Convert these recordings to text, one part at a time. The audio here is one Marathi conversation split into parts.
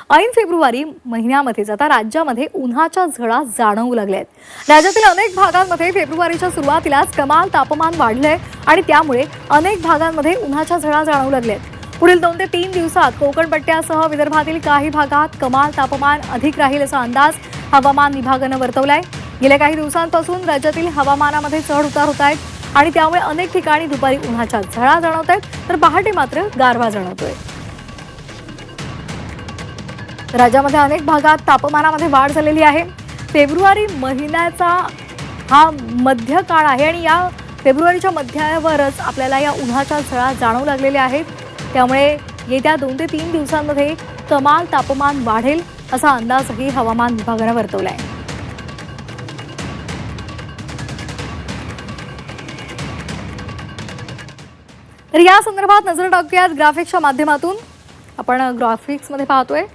ऐन फेब्रुवारी महिन्यामध्येच आता राज्यामध्ये उन्हाच्या झळा जाणवू लागल्या आहेत। राज्यातील अनेक भागांमध्ये फेब्रुवारीच्या सुरुवातीलाच कमाल तापमान वाढलंय आणि त्यामुळे अनेक भागांमध्ये उन्हाच्या झळा जाणवू लागल्या आहेत। पुढील 2 ते 3 दिवसात कोकण पट्ट्यासह विदर्भातील काही भागात कमाल तापमान अधिक राहील असा अंदाज हवामान विभागानं वर्तवलाय। गेल्या काही दिवसांपासून राज्यातील हवामानामध्ये चढ उतार होत आहेत आणि त्यामुळे अनेक ठिकाणी दुपारी उन्हाच्या झळा जाणवत आहेत तर पहाटे मात्र गारवा जाणवतोय। राज्यामध्ये अनेक भागात तापमानामध्ये वाढ झालेली आहे। फेब्रुवारी महिन्याचा हा मध्य काळ आहे आणि या फेब्रुवारीच्या मध्यावरच आपल्याला या उन्हाच्या झळा जाणवू लागलेल्या आहेत। त्यामुळे येत्या 2 ते 3 दिवसांमध्ये कमाल तापमान वाढेल असा अंदाजही हवामान विभागाने वर्तवला आहे। तर या संदर्भात नजर टाकूयात ग्राफिक्सच्या माध्यमातून। आपण ग्राफिक्समध्ये पाहतोय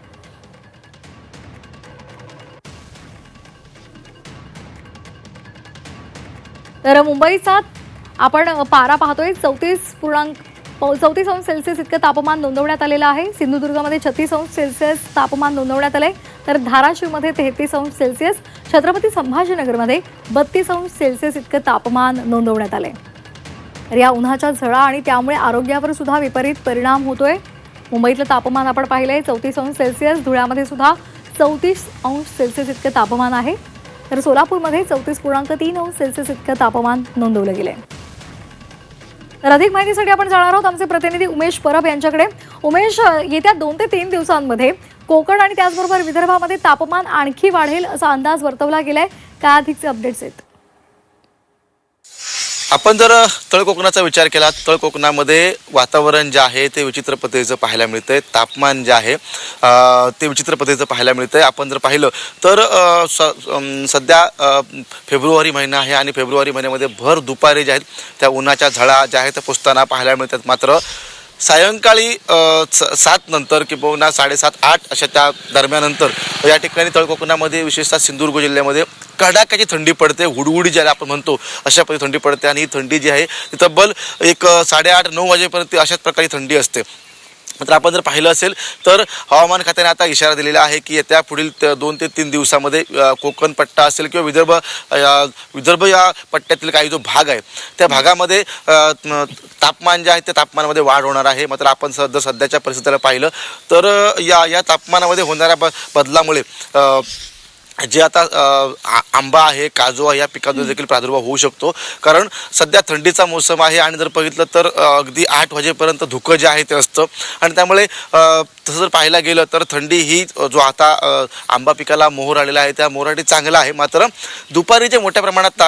तर मुंबईचा आपण पारा पाहतोय 34 अंश सेल्सिअस इतकं तापमान नोंदवण्यात आलेलं आहे। सिंधुदुर्गमध्ये 36 अंश सेल्सिअस तापमान नोंदवण्यात आलंय तर धाराशिवमध्ये 33 अंश सेल्सिअस, छत्रपती संभाजीनगरमध्ये 32 अंश सेल्सिअस इतकं तापमान नोंदवण्यात आलंय। तर या उन्हाच्या झळा आणि त्यामुळे आरोग्यावर सुद्धा विपरीत परिणाम होतोय। मुंबईतलं तापमान आपण पाहिलंय 34 अंश सेल्सिअस, धुळ्यामध्ये सुद्धा 34 अंश सेल्सिअस इतकं तापमान आहे तर सोलापूरमध्ये 34.3 अंश सेल्सिअस इतकं तापमान नोंदवलं गेलंय। तर अधिक माहितीसाठी आपण जाणार आहोत आमचे प्रतिनिधी उमेश परब यांच्याकडे। उमेश, येत्या 2 ते 3 दिवसांमध्ये कोकण आणि त्याचबरोबर विदर्भामध्ये तापमान आणखी वाढेल असा अंदाज वर्तवला गेलाय। काय अधिकचे अपडेट्स आहेत? आपण जर तळ कोकणाचा विचार केला, तळ कोकणामध्ये वातावरण जे आहे ते विचित्र पद्धतीचं पाहायला मिळतंय। तापमान जे आहे ते विचित्र पद्धतीचं पाहायला मिळतंय। आपण जर पाहिलं तर सध्या फेब्रुवारी महिना आहे आणि फेब्रुवारी महिन्यामध्ये भर दुपारी जे आहेत त्या उन्हाच्या झळा ज्या आहेत त्या पुसताना पाहायला मिळतात। मात्र सायंकाळी 7 नंतर किंवा 7:30-8 अशा त्या दरम्यानंतर या ठिकाणी तळ कोकणामध्ये विशेषतः सिंधुदुर्ग जिल्ह्यामध्ये कडाक्याची थंडी पडते, हुडहुडी ज्याला आपण म्हणतो अशा पद्धती थंडी पडते आणि ही थंडी जी आहे ती तब्बल एक 8:30-9 वाजेपर्यंत अशाच प्रकारे थंडी असते। मात्र आपण जर पाहिलं असेल तर हवामान खात्याने आता इशारा दिलेला आहे की येत्या पुढील 2 ते 3 दिवसामध्ये कोकण पट्टा असेल किंवा विदर्भ या पट्ट्यातील काही जो भाग आहे त्या भागामध्ये तापमान जे आहे त्या तापमानामध्ये वाढ होणार आहे। मात्र आपण सध्याच्या परिस्थितीला पाहिलं तर या तापमानामध्ये होणाऱ्या बदलामुळे जे आता आंबा आहे, काजू आहे या पिकांवर देखील प्रादुर्भाव होऊ शकतो। कारण सध्या थंडीचा मोसम आहे आणि जर बघितलं तर अगदी 8 वाजेपर्यंत धुकं जे आहे ते असतं आणि त्यामुळे तसं जर पाहायला गेलं तर थंडी ही जो आता आंबा पिकाला मोहर आलेला आहे त्या मोहरासाठी चांगला आहे। मात्र दुपारी जे मोठ्या प्रमाणात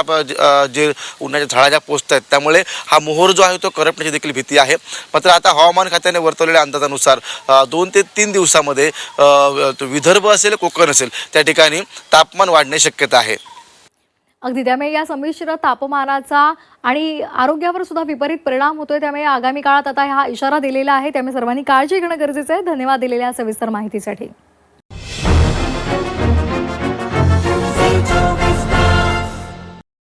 जे उन्हाच्या झळा ज्या पोचत आहेत त्यामुळे हा मोहर जो आहे तो करपण्याची देखील भीती आहे। मात्र आता हवामान खात्याने वर्तवलेल्या अंदाजानुसार 2 ते 3 दिवसामध्ये विदर्भ असेल, कोकण असेल त्या ठिकाणी तापमान वाढण्याची शक्यता आहे। अगदी त्यामुळे या संमिश्र तापमानाचा आणि आरोग्यावर सुद्धा विपरीत परिणाम होतोय। त्यामुळे आगामी काळात आता हा इशारा दिलेला आहे, त्यामुळे सर्वांनी काळजी घेणं गरजेचं आहे। धन्यवाद दिलेल्या सविस्तर माहितीसाठी।